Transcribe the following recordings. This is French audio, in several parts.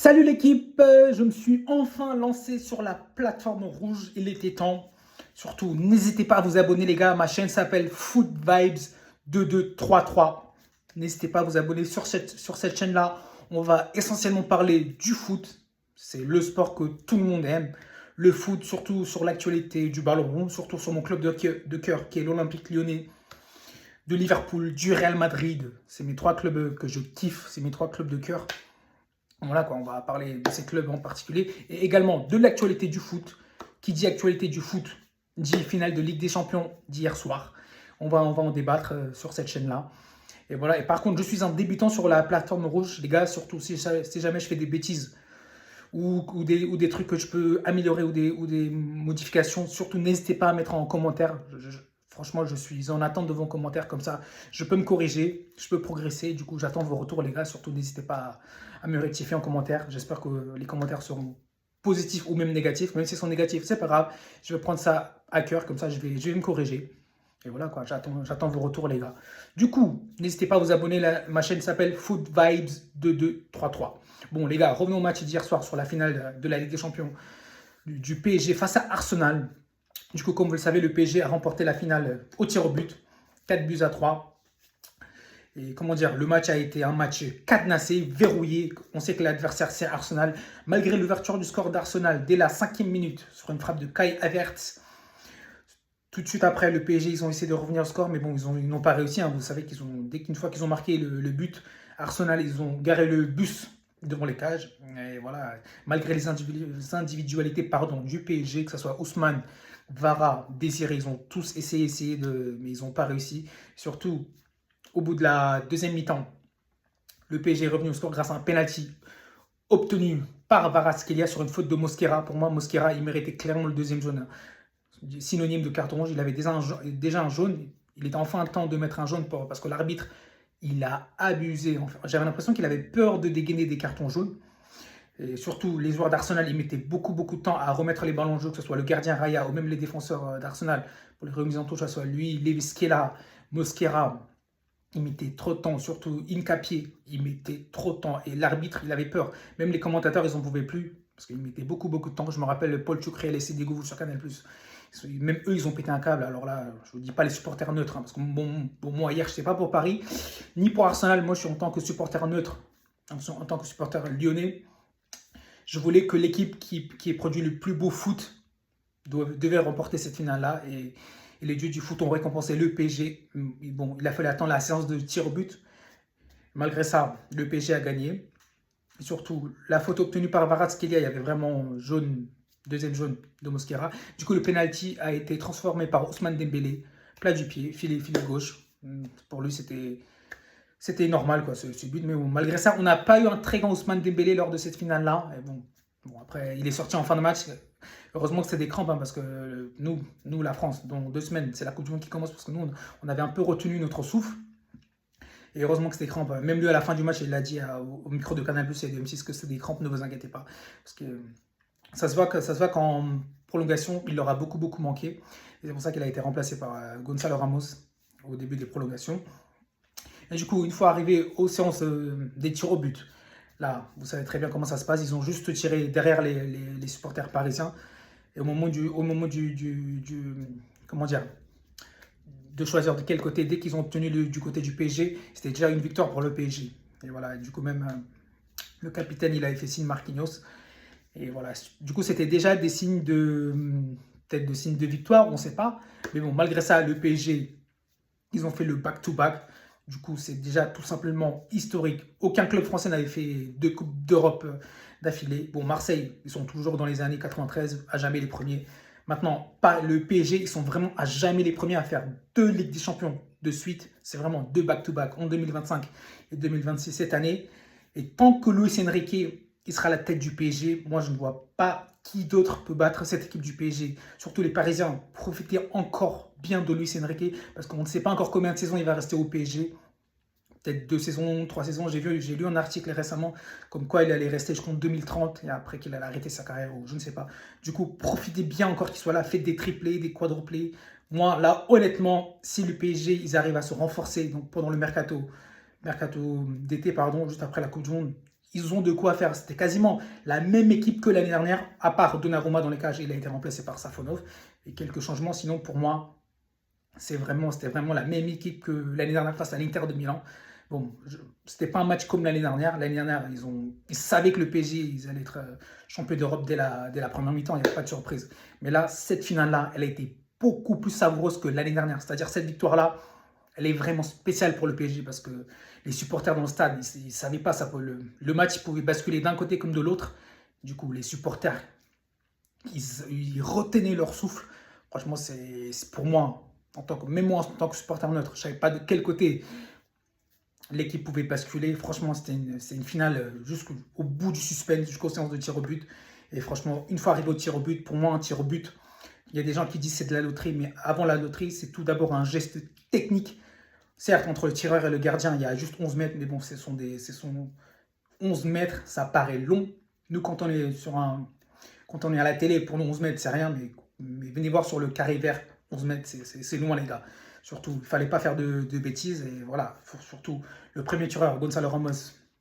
Salut l'équipe, je me suis enfin lancé sur la plateforme rouge, il était temps. Surtout, n'hésitez pas à vous abonner les gars, ma chaîne s'appelle Food Vibes 2233. N'hésitez pas à vous abonner sur cette chaîne-là. On va essentiellement parler du foot, c'est le sport que tout le monde aime. Le foot, surtout sur l'actualité du ballon rond, surtout sur mon club de cœur qui est l'Olympique Lyonnais, de Liverpool, du Real Madrid. C'est mes trois clubs que je kiffe, c'est mes trois clubs de cœur. Voilà quoi, on va parler de ces clubs en particulier et également de l'actualité du foot. Qui dit actualité du foot dit finale de Ligue des Champions d'hier soir. On va en débattre sur cette chaîne-là. Et voilà. Et par contre, je suis un débutant sur la plateforme rouge, les gars. Surtout si jamais je fais des bêtises ou des trucs que je peux améliorer ou des modifications, surtout n'hésitez pas à mettre en commentaire. Franchement, je suis en attente de vos commentaires, comme ça je peux me corriger, je peux progresser. Du coup, j'attends vos retours les gars, surtout n'hésitez pas à me rectifier en commentaire. J'espère que les commentaires seront positifs ou même négatifs. Même s'ils sont négatifs, c'est pas grave, je vais prendre ça à cœur, comme ça je vais me corriger. Et voilà quoi, j'attends vos retours les gars. Du coup, n'hésitez pas à vous abonner, ma chaîne s'appelle Food Vibes 2233. Bon les gars, revenons au match d'hier soir sur la finale de la Ligue des Champions du PSG face à Arsenal. Du coup, comme vous le savez, le PSG a remporté la finale au tir au but, 4-3. Et comment dire, le match a été un match cadenassé, verrouillé. On sait que l'adversaire, c'est Arsenal. Malgré l'ouverture du score d'Arsenal dès la 5e minute, sur une frappe de Kai Havertz, tout de suite après, le PSG, ils ont essayé de revenir au score, mais bon, ils n'ont pas réussi. Vous savez dès qu'une fois qu'ils ont marqué le but, Arsenal, ils ont garé le bus devant les cages. Et voilà, malgré les individualités du PSG, que ce soit Ousmane, Vara, Désiré, ils ont tous essayé mais ils n'ont pas réussi. Surtout, au bout de la deuxième mi-temps, le PSG est revenu au score grâce à un penalty obtenu par Kvaratskhelia sur une faute de Mosquera. Pour moi, Mosquera, il méritait clairement le deuxième jaune. Synonyme de carton rouge, il avait déjà un jaune. Il était enfin temps de mettre un jaune parce que l'arbitre, il a abusé. Enfin, j'avais l'impression qu'il avait peur de dégainer des cartons jaunes. Et surtout, les joueurs d'Arsenal, ils mettaient beaucoup de temps à remettre les ballons en jeu, que ce soit le gardien Raya ou même les défenseurs d'Arsenal, pour les remises en touche, que ce soit lui, Levi Skella, Mosquera. Il mettait trop de temps, surtout Incapié, il mettait trop de temps. Et l'arbitre, il avait peur. Même les commentateurs, ils n'en pouvaient plus, parce qu'ils mettaient beaucoup de temps. Je me rappelle, Paul Chukri a laissé des goûts sur Canal+. Même eux, ils ont pété un câble. Alors là, je ne vous dis pas les supporters neutres, parce que moi, hier, je ne sais pas pour Paris, ni pour Arsenal. Moi, je suis en tant que supporter neutre, en tant que supporter lyonnais. Je voulais que l'équipe qui produit le plus beau foot devait remporter cette finale-là. Et les dieux du foot ont récompensé le PSG. Bon, il a fallu attendre la séance de tir au but. Malgré ça, le PSG a gagné. Et surtout, la faute obtenue par Kvaratskhelia, il y avait vraiment jaune, deuxième jaune de Mosquera. Du coup, le penalty a été transformé par Ousmane Dembélé, plat du pied, filet gauche. Pour lui, c'était normal quoi, ce but. Mais bon, malgré ça, on n'a pas eu un très grand Ousmane Dembélé lors de cette finale-là. Bon, après, il est sorti en fin de match. Heureusement que c'est des crampes, parce que nous, la France, dans 2 semaines, c'est la Coupe du Monde qui commence, parce que nous, on avait un peu retenu notre souffle. Et heureusement que c'est des crampes. Même lui, à la fin du match, il l'a dit au micro de Canal+ et de M6 que c'est des crampes, ne vous inquiétez pas. Parce que ça se voit qu'en prolongation, il leur a beaucoup manqué. Et c'est pour ça qu'il a été remplacé par Gonzalo Ramos au début des prolongations. Et du coup, une fois arrivé aux séances des tirs au but, là, vous savez très bien comment ça se passe. Ils ont juste tiré derrière les supporters parisiens. Et au moment comment dire, de choisir de quel côté, dès qu'ils ont obtenu du côté du PSG, c'était déjà une victoire pour le PSG. Et voilà, du coup, même le capitaine, il avait fait signe Marquinhos. Et voilà, du coup, c'était déjà des signes peut-être de signes de victoire, on ne sait pas. Mais bon, malgré ça, le PSG, ils ont fait le back-to-back. Du coup, c'est déjà tout simplement historique. Aucun club français n'avait fait 2 Coupes d'Europe d'affilée. Bon, Marseille, ils sont toujours dans les années 93, à jamais les premiers. Maintenant, le PSG, ils sont vraiment à jamais les premiers à faire 2 Ligues des Champions de suite. C'est vraiment 2 back-to-back en 2025 et 2026 cette année. Et tant que Luis Enrique il sera à la tête du PSG, moi je ne vois pas qui d'autre peut battre cette équipe du PSG. Surtout les Parisiens, profitez encore bien de Luis Enrique, parce qu'on ne sait pas encore combien de saisons il va rester au PSG. Peut-être 2 saisons, 3 saisons. J'ai lu un article récemment comme quoi il allait rester jusqu'en 2030 et après qu'il allait arrêter sa carrière, ou je ne sais pas. Du coup, profitez bien encore qu'il soit là, faites des triplés, des quadruplés. Moi, là, honnêtement, si le PSG, ils arrivent à se renforcer donc pendant le mercato d'été, juste après la Coupe du Monde, ils ont de quoi faire. C'était quasiment la même équipe que l'année dernière, à part Donnarumma dans les cages, il a été remplacé par Safonov. Et quelques changements, sinon pour moi, c'était vraiment la même équipe que l'année dernière face à l'Inter de Milan. Bon, c'était pas un match comme l'année dernière. L'année dernière, ils savaient que le PSG, ils allaient être champions d'Europe dès la première mi-temps, il n'y avait pas de surprise. Mais là, cette finale-là, elle a été beaucoup plus savoureuse que l'année dernière. C'est-à-dire cette victoire-là, elle est vraiment spéciale pour le PSG parce que les supporters dans le stade, ils ne savaient pas ça. Le match il pouvait basculer d'un côté comme de l'autre. Du coup, les supporters, ils retenaient leur souffle. Franchement, c'est pour moi, même moi en tant que supporter neutre, je ne savais pas de quel côté l'équipe pouvait basculer. Franchement, c'est une finale jusqu'au bout du suspense, jusqu'aux séances de tir au but. Et franchement, une fois arrivé au tir au but, pour moi, un tir au but, il y a des gens qui disent que c'est de la loterie, mais avant la loterie, c'est tout d'abord un geste technique. Certes, entre le tireur et le gardien, il y a juste 11 mètres, mais bon, ce sont 11 mètres, ça paraît long. Nous, quand on est à la télé, pour nous, 11 mètres, c'est rien, mais venez voir sur le carré vert, 11 mètres, c'est loin, les gars. Surtout, il ne fallait pas faire de bêtises. Et voilà, surtout, le premier tireur, Gonzalo Ramos,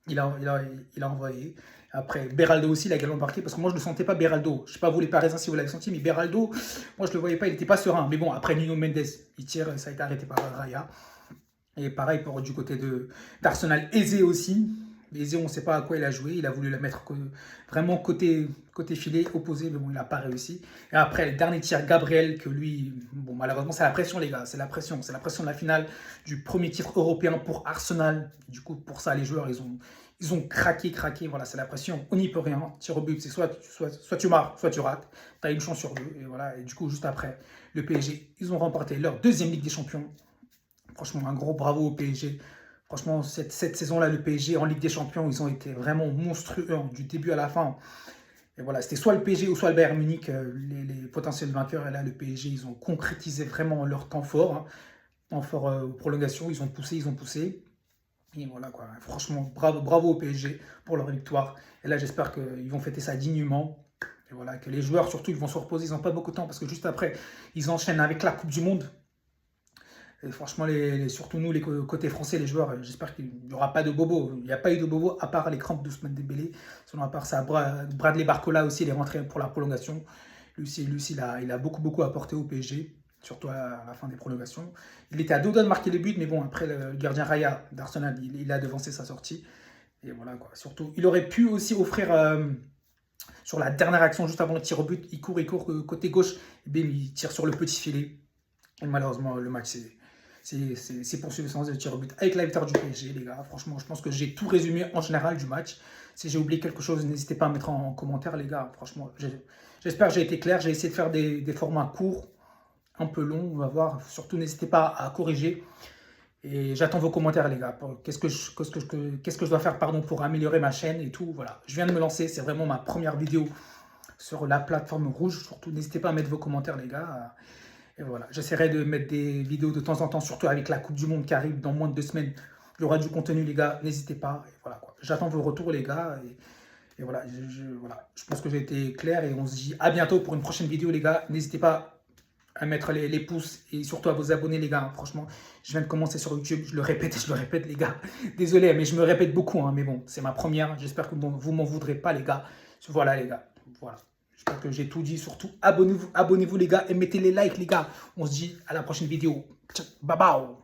il a envoyé. Après, Beraldo aussi, il a également marqué. Parce que moi, je ne le sentais pas, Beraldo. Je ne sais pas vous, les Parisiens, si vous l'avez senti, mais Beraldo, moi, je ne le voyais pas, il n'était pas serein. Mais bon, après, Nuno Mendes, il tire, ça a été arrêté par Raya. Et pareil pour du côté d'Arsenal, Eze aussi. Eze, on ne sait pas à quoi il a joué. Il a voulu la mettre vraiment côté filet opposé, mais bon, il n'a pas réussi. Et après, le dernier tir, Gabriel, que lui, bon, malheureusement, c'est la pression, les gars. C'est la pression de la finale du premier titre européen pour Arsenal. Du coup, pour ça, les joueurs, ils ont craqué. Voilà, c'est la pression. On n'y peut rien. Tir au but, c'est soit tu marques, soit tu rates. Tu as une chance sur deux. Et voilà. Et du coup, juste après, le PSG, ils ont remporté leur deuxième Ligue des Champions. Franchement, un gros bravo au PSG. Franchement, cette saison-là, le PSG en Ligue des Champions, ils ont été vraiment monstrueux du début à la fin. Et voilà, c'était soit le PSG ou soit le Bayern Munich, les potentiels vainqueurs. Et là, le PSG, ils ont concrétisé vraiment leur temps fort. Temps fort prolongation, ils ont poussé. Et voilà, quoi. Franchement, bravo au PSG pour leur victoire. Et là, j'espère qu'ils vont fêter ça dignement. Et voilà, que les joueurs, surtout, ils vont se reposer. Ils n'ont pas beaucoup de temps parce que juste après, ils enchaînent avec la Coupe du Monde. Et franchement, surtout nous, les côtés français, les joueurs, j'espère qu'il n'y aura pas de bobo. Il n'y a pas eu de bobo à part les crampes d'Ousmane Dembélé. Sinon, à part ça, Bradley Barcola aussi, il est rentré pour la prolongation. Lui, il a beaucoup apporté au PSG, surtout à la fin des prolongations. Il était à deux doigts de marquer les buts, mais bon, après, le gardien Raya d'Arsenal, il a devancé sa sortie. Et voilà, quoi. Surtout, il aurait pu aussi offrir, sur la dernière action, juste avant le tir au but, il court côté gauche, et bien, il tire sur le petit filet. Et malheureusement, le match, c'est poursuivi le sens de tir au but avec la victoire du PSG, les gars. Franchement, je pense que j'ai tout résumé en général du match. Si j'ai oublié quelque chose, n'hésitez pas à mettre en commentaire, les gars. Franchement, j'espère que j'ai été clair. J'ai essayé de faire des formats courts, un peu longs, on va voir. Surtout, n'hésitez pas à corriger. Et j'attends vos commentaires, les gars. Qu'est-ce que je dois faire pour améliorer ma chaîne et tout. Voilà, je viens de me lancer. C'est vraiment ma première vidéo sur la plateforme rouge. Surtout, n'hésitez pas à mettre vos commentaires, les gars. Et voilà, j'essaierai de mettre des vidéos de temps en temps, surtout avec la Coupe du Monde qui arrive dans moins de 2 semaines. Il y aura du contenu, les gars, n'hésitez pas. Et voilà, quoi. J'attends vos retours, les gars. Et voilà, je pense que j'ai été clair et on se dit à bientôt pour une prochaine vidéo, les gars. N'hésitez pas à mettre les pouces et surtout à vous abonner, les gars. Franchement, je viens de commencer sur YouTube, je le répète, les gars. Désolé, mais je me répète beaucoup, mais bon, c'est ma première. J'espère que vous m'en voudrez pas, les gars. Voilà, les gars, voilà. J'espère que j'ai tout dit. Surtout, abonnez-vous les gars, et mettez les likes, les gars. On se dit à la prochaine vidéo. Ciao, bye bye.